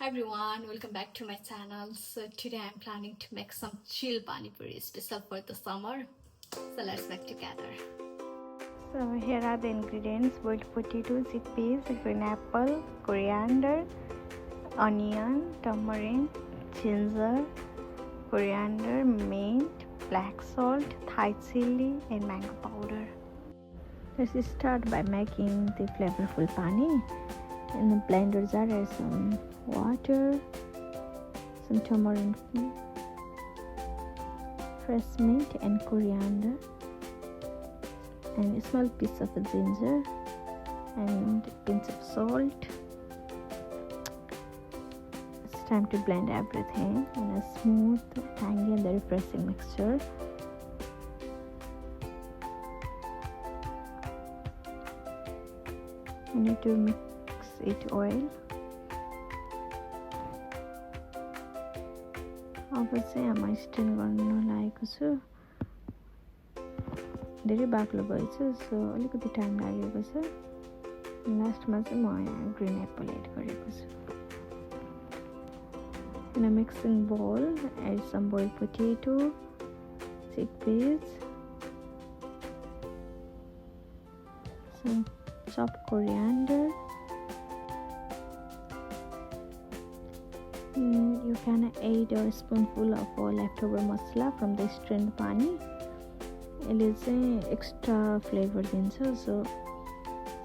Hi everyone, welcome back to my channel. So today I'm planning to make some chill pani puri special for the summer. So let's make together. So here are the ingredients: boiled potato, chickpeas, green apple, coriander, onion, tamarind, ginger, coriander, mint, black salt, Thai chili and mango powder. Let's start by making the flavorful pani. In the blender jar, add some water, some tamarind, fresh mint and coriander, and a small piece of ginger and a pinch of salt. It's time to blend everything in a smooth, tangy and refreshing mixture. You need to mix it oil. अब चाहिँ म stand गर्न लागेको छु धेरै बाक्लो भएछ सो अलिकति टाइम लागेको छ लास्टमा चाहिँ म यहाँ ग्रीन एप्पल एड गरेको छु In a mixing bowl, add some boiled potato, chickpeas, some chopped coriander. You can add a spoonful of leftover masala from the strained pani. It is extra flavor dinner, so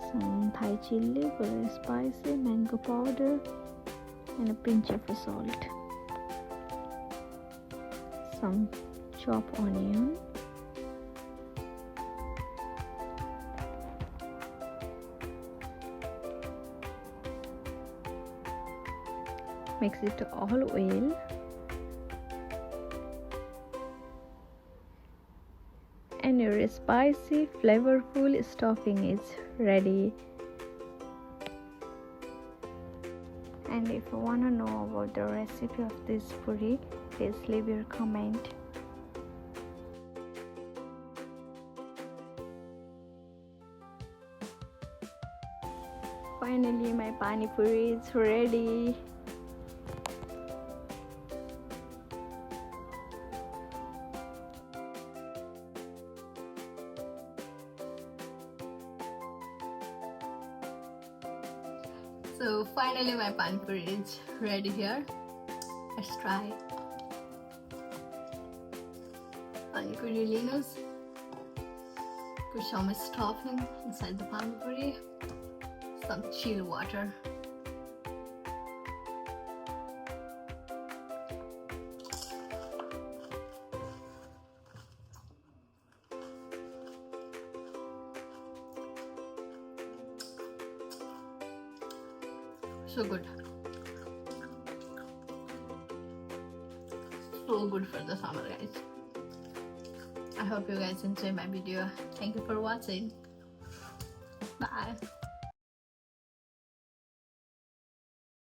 some Thai chili for spicy, mango powder, and a pinch of salt. Some chopped onion. Mix it all well. And your spicy, flavorful stuffing is ready. And if you want to know about the recipe of this puri, please leave your comment. Finally, my pani puri is ready. So finally my pani puri is ready here. Let's try it. Pani puri linos. Put some stuffing inside the pani puri. Some chill water. So good. So good for the summer, guys. I hope you guys enjoy my video. Thank you for watching. Bye.